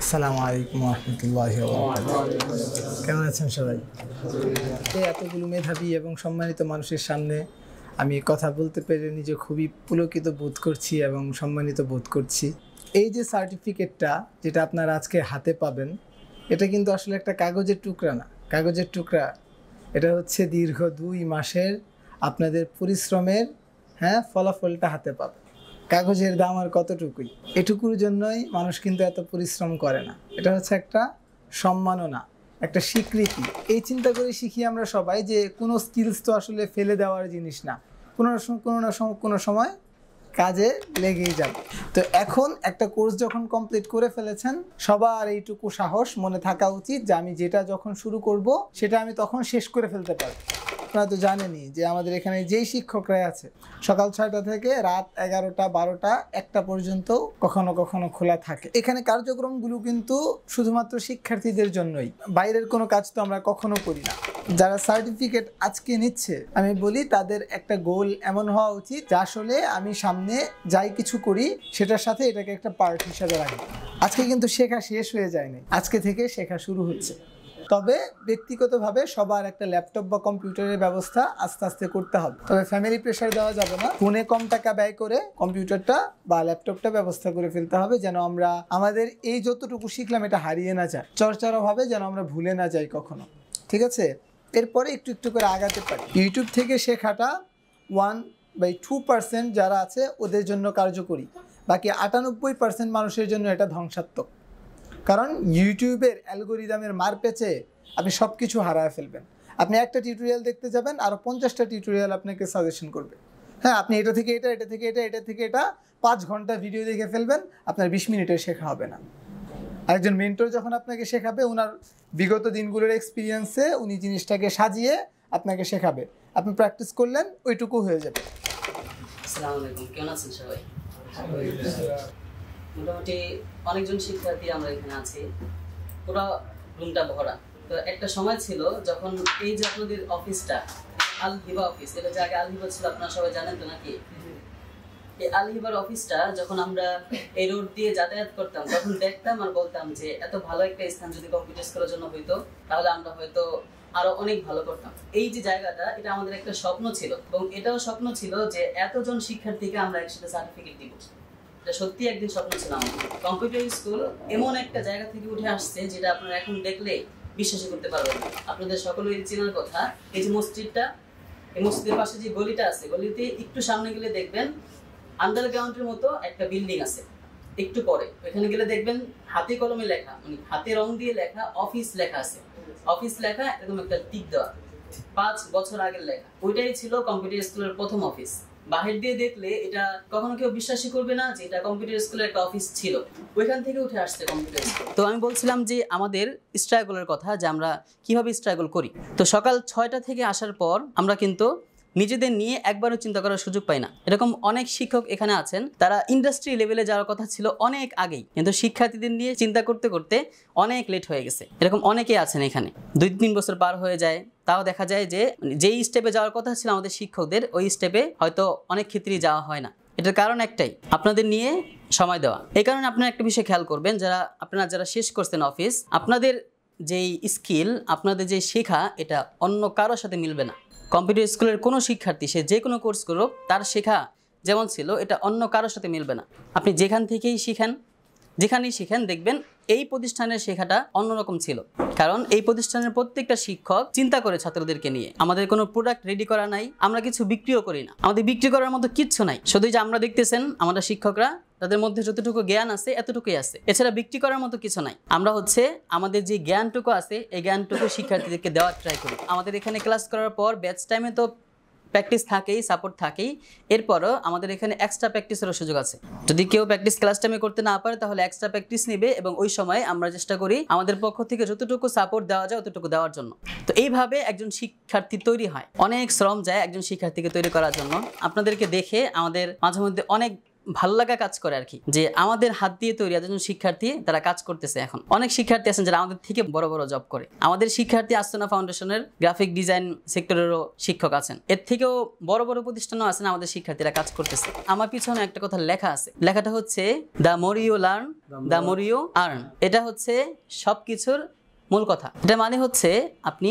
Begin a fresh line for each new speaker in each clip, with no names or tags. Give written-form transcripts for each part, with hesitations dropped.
আসসালামু আলাইকুম রহমতুল্লাহি ওয়া বারাকাতুহু। কেমন আছেন সবাই? এতগুলো মেধাবী এবং সম্মানিত মানুষের সামনে আমি কথা বলতে পেরে নিজে খুবই পুলকিত বোধ করছি এবং সম্মানিত বোধ করছি। এই যে সার্টিফিকেটটা যেটা আপনারা আজকে হাতে পাবেন, এটা কিন্তু আসলে একটা কাগজের টুকরা না। কাগজের টুকরা এটা হচ্ছে দীর্ঘ 2 মাসের আপনাদের পরিশ্রমের ফলাফলটা হাতে পাবেন। কাগজের দাম আর কতটুকুই, এটুকুর জন্যই মানুষ কিন্তু এত পরিশ্রম করে না। এটা হচ্ছে একটা সম্মাননা, একটা স্বীকৃতি। এই চিন্তা করে শিখি আমরা সবাই যে কোনো স্কিলস তো আসলে ফেলে দেওয়ার জিনিস না, কোনো সময় কাজে লেগেই যাবে। তো এখন একটা কোর্স যখন কমপ্লিট করে ফেলেছেন, সবার এইটুকু সাহস মনে থাকা উচিত যে আমি যেটা যখন শুরু করব সেটা আমি তখন শেষ করে ফেলতে পারব। আপনারা তো জানেনই যে আমাদের এখানে যেই শিক্ষকরা আছে সকাল 6টা থেকে রাত 11টা 12টা 1টা পর্যন্ত কখনো কখনো খোলা থাকে। এখানে কার্যক্রমগুলো কিন্তু শুধুমাত্র শিক্ষার্থীদের জন্যই, বাইরের কোনো কাজ তো আমরা কখনো করি না। যারা সার্টিফিকেট আজকে নিচ্ছে, আমি বলি তাদের একটা গোল এমন হওয়া উচিত যে আসলে আমি সামনে যাই কিছু করি সেটার সাথে এটাকে একটা পার্ট হিসাবে রাখি। আজকে কিন্তু শেখা শেষ হয়ে যায়নি, আজকে থেকে শেখা শুরু হচ্ছে। তবে ব্যক্তিগতভাবে সবার একটা ল্যাপটপ বা কম্পিউটারের ব্যবস্থা আস্তে আস্তে করতে হবে। তবে ফ্যামিলি প্রেশার দেওয়া যাবে না। ফোনে কম টাকা ব্যয় করে কম্পিউটারটা বা ল্যাপটপটা ব্যবস্থা করে ফেলতে হবে, যেন আমরা আমাদের এই যতটুকু শিখলাম এটা হারিয়ে না যায়, চর্চারভাবে যেন আমরা ভুলে না যাই কখনো। ঠিক আছে? এরপরে একটু একটু করে আগাতে পারি। ইউটিউব থেকে শেখাটা 1/2% যারা আছে ওদের জন্য কার্যকরী, বাকি 98% মানুষের জন্য এটা ধ্বংসাত্মক। কারণ ইউটিউবের অ্যালগোরিদমের মার পেঁচে আপনি সব কিছু হারায় ফেলবেন। আপনি একটা টিউটোরিয়াল দেখতে যাবেন, আরও 50টা টিউটোরিয়াল আপনাকে সাজেশন করবে। আপনি এটা থেকে এটা, এটা থেকে এটা, এটা থেকে এটা 5 ঘন্টা ভিডিও দেখে ফেলবেন, আপনার 20 মিনিটে শেখা হবে না। আরেকজন মেন্টর যখন আপনাকে শেখাবে, ওনার বিগত দিনগুলোর এক্সপিরিয়েন্সে উনি জিনিসটাকে সাজিয়ে আপনাকে শেখাবে। আপনি প্র্যাকটিস করলেন, ওইটুকু হয়ে যাবে।
আসসালামু আলাইকুম, কেমন আছেন সবাই? মোটামুটি অনেকজন শিক্ষার্থী আমরা এখানে আছি, পুরো রুমটা ভরা। তো একটা সময় ছিল যখন এই যে আপনাদের অফিসটা আল হিবা অফিস, এটা যে আগে আল হিবা ছিল আপনারা সবাই জানেন তো নাকি? এই আল হিবার অফিসটা যখন আমরা এই রোড দিয়ে যাতায়াত করতাম, তখন দেখতাম আর বলতাম যে এত ভালো একটা স্থান যদি কম্পিউটার স্কুলের জন্য হইতো, তাহলে আমরা হয়তো আরো অনেক ভালো করতাম। এই যে জায়গাটা, এটা আমাদের একটা স্বপ্ন ছিল, এবং এটাও স্বপ্ন ছিল যে এতজন শিক্ষার্থীকে আমরা একসাথে সার্টিফিকেট দিব। এটা সত্যি একদিন স্বপ্ন ছিল আমাদের। কম্পিউটার স্কুল এমন একটা জায়গা থেকে উঠে আসছে যেটা আপনারা এখন দেখলে বিশ্বাসই করতে পারবেন না। আপনাদের সকলেই চেনার কথা, এই যে মসজিদটা, এই মসজিদের পাশে যে গলিটা আছে, গলিতে একটু সামনে গেলে দেখবেন আন্ডারগ্রাউন্ডের মতো একটা বিল্ডিং আছে। একটু পরে ওইখানে গেলে দেখবেন হাতে কলমে লেখা, মানে হাতে রং দিয়ে লেখা অফিস লেখা আছে। অফিস লেখা এরকম একটা টিক দেওয়া, 5 বছর আগের লেখা। ওইটাই ছিল কম্পিউটার স্কুলের প্রথম অফিস। বাহির দিয়ে দেখলে এটা কখনো কেউ বিশ্বাসই করবে না যে এটা কম্পিউটার স্কুলের একটা অফিস ছিল। ওইখান থেকে উঠে আসছে কম্পিউটার স্কুল। তো আমি বলছিলাম যে আমাদের স্ট্রাগলের কথা, যে আমরা কিভাবে স্ট্রাগল করি। তো সকাল 6টা থেকে আসার পর আমরা কিন্তু নিজেদের নিয়ে একবারও চিন্তা করার সুযোগ পাই না। এরকম অনেক শিক্ষক এখানে আছেন, তারা ইন্ডাস্ট্রি লেভেলে যাওয়ার কথা ছিল অনেক আগেই, কিন্তু শিক্ষার্থীদের নিয়ে চিন্তা করতে করতে অনেক লেট হয়ে গেছে। এরকম অনেকেই আছেন এখানে, 2-3 বছর পার হয়ে যায়, তাও দেখা যায় যে যেই স্টেপে যাওয়ার কথা ছিল আমাদের শিক্ষকদের, ওই স্টেপে হয়তো অনেক ক্ষেত্রেই যাওয়া হয় না। এটার কারণ একটাই, আপনাদের নিয়ে সময় দেওয়া। এই কারণে আপনারা একটা বিষয় খেয়াল করবেন, আপনারা যারা শেষ করছেন অফিস, আপনাদের যেই স্কিল, আপনাদের যে শেখা, এটা অন্য কারোর সাথে মিলবে না। কম্পিউটার স্কুলের কোনো শিক্ষার্থী, সে যে কোনো কোর্স করুক, তার শেখা যেমন ছিল এটা অন্য কারোর সাথে মিলবে না। আপনি যেখান থেকেই শিখেন, যেখানেই শিখেন, দেখবেন এই প্রতিষ্ঠানের শেখাটা অন্যরকম ছিল। কারণ এই প্রতিষ্ঠানের প্রত্যেকটা শিক্ষক চিন্তা করে ছাত্রদেরকে নিয়ে। আমাদের কোনো প্রোডাক্ট রেডি করা নাই, আমরা কিছু বিক্রিও করি না, আমাদের বিক্রি করার মতো কিচ্ছু নাই। শুধু যে আমরা দেখতেছেন আমাদের শিক্ষকরা, তাদের মধ্যে যতটুকু জ্ঞান আছে এতটুকুই আছে, এছাড়া বিক্রি করার মতো কিছু নাই। আমরা আমাদের যে জ্ঞানটুকু আছে, এই জ্ঞানটুকু শিক্ষার্থীদেরকে দেওয়ার ট্রাই করি। আমাদের এখানে ক্লাস করার পর ব্যাচ টাইমে তো প্র্যাকটিস থাকেই, সাপোর্ট থাকেই, এরপরও আমাদের এখানে এক্সট্রা প্র্যাকটিসেরও সুযোগ আছে। যদি কেউ প্র্যাকটিস ক্লাস টাইমে করতে না পারে, তাহলে এক্সট্রা প্র্যাকটিস নেবে, এবং ওই সময় আমরা চেষ্টা করি আমাদের পক্ষ থেকে যতটুকু সাপোর্ট দেওয়া যায় ততটুকু দেওয়ার জন্য। তো এইভাবে একজন শিক্ষার্থী তৈরি হয়, অনেক শ্রম যায় একজন শিক্ষার্থীকে তৈরি করার জন্য। আপনাদেরকে দেখে আমাদের মাঝে মধ্যে অনেক ভালো লাগা কাজ করে আর কি, যে আমাদের হাত দিয়ে তৈরি একজন শিক্ষার্থী তারা কাজ করতেছে। এখন অনেক শিক্ষার্থী আছেন যারা আমাদের থেকে বড় বড় জব করে। আমাদের শিক্ষার্থী আস্তনা ফাউন্ডেশনের গ্রাফিক ডিজাইন সেক্টরেরও শিক্ষক আছেন, এর থেকেও বড় বড় প্রতিষ্ঠানও আছেন, আমাদের শিক্ষার্থীরা কাজ করতেছে। আমার পিছনে একটা কথা লেখা আছে, লেখাটা হচ্ছে the more you learn the more you earn. এটা হচ্ছে সবকিছুর মূল কথা। এটা মানে হচ্ছে আপনি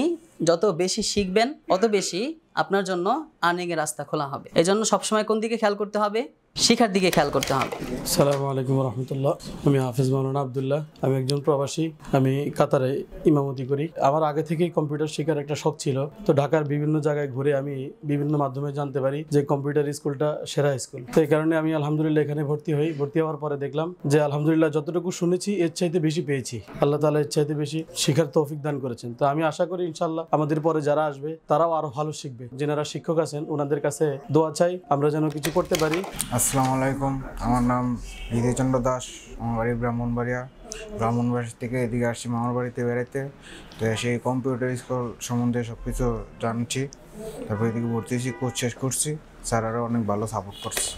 যত বেশি শিখবেন অত বেশি আপনার জন্য আর্নিং এর রাস্তা খোলা হবে। এই জন্য সবসময় কোন দিকে খেয়াল করতে হবে? শিক্ষার দিকে খেয়াল করতে হবে।
আসসালামু আলাইকুম রহমতুল্লাহ। আমি হাফিজ মাওলানা আবদুল্লাহ। আমি একজন প্রবাসী। আমি কাতারে ইমামতি করি। আমার আগে থেকেই কম্পিউটার শেখার একটা শখ ছিল। তো ঢাকার বিভিন্ন জায়গায় ঘুরে আমি বিভিন্ন মাধ্যমে জানতে পারি যে কম্পিউটার স্কুলটা সেরা স্কুল। তো এই কারণে আমি আলহামদুলিল্লাহ এখানে ভর্তি হই। ভর্তি হওয়ার পরে দেখলাম যে আলহামদুলিল্লাহ যতটুকু শুনেছি এর চাইতে বেশি পেয়েছি। আল্লাহ তাআলা এর চাইতে বেশি শেখার তৌফিক দান করেছেন। তো আমি আশা করি ইনশাআল্লাহ আমাদের পরে যারা আসবে তারাও আরো ভালো শিখবে। যারা শিক্ষক আছেন ওনাদের কাছে দোয়া চাই আমরা যেন কিছু করতে পারি।
আসসালামু আলাইকুম, আমার নাম হৃদয়চন্দ্র দাস। আমার বাড়ি ব্রাহ্মণবাড়িয়া। ব্রাহ্মণবাড়ি থেকে এদিকে আসছি মামার বাড়িতে বেড়াইতে। তো সেই কম্পিউটার স্কুল সম্বন্ধে সব কিছু জানছি, তারপর এদিকে ভর্তি হয়েছি, কোর্স শেষ করছি। স্যারেরা অনেক ভালো সাপোর্ট করছে।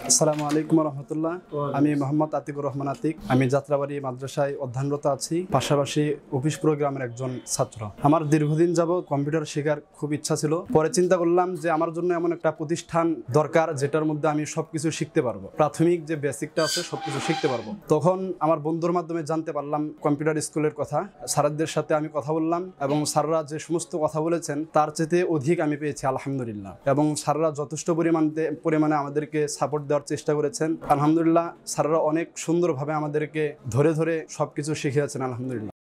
আসসালামু আলাইকুম রহমতুল্লাহ। আমি মোহাম্মদ আতিকুর রহমান আতিক। আমি যাত্রাবাড়ি মাদ্রাসায় অধ্যয়নরত আছি, পাশাপাশি অফিস প্রোগ্রামের একজন ছাত্র। আমার দীর্ঘদিন যাবৎ কম্পিউটার শেখার খুব ইচ্ছা ছিল। পরে চিন্তা করলাম যে আমার জন্য এমন একটা প্রতিষ্ঠান দরকার যেটার মধ্যে আমি সবকিছু শিখতে পারবো, প্রাথমিক যে বেসিকটা আছে সবকিছু শিখতে পারবো। তখন আমার বন্ধুর মাধ্যমে জানতে পারলাম কম্পিউটার স্কুলের কথা। স্যারদের সাথে আমি কথা বললাম এবং স্যাররা যে সমস্ত কথা বলেছেন তার চেয়ে অধিক আমি পেয়েছি আলহামদুলিল্লাহ। এবং স্যাররা যথেষ্ট পরিমাণে আমাদেরকে সাপোর্ট দেওয়ার চেষ্টা করেছেন। আলহামদুলিল্লাহ স্যাররা অনেক সুন্দরভাবে আমাদেরকে ধরে ধরে সবকিছু শিখিয়েছেন আলহামদুলিল্লাহ।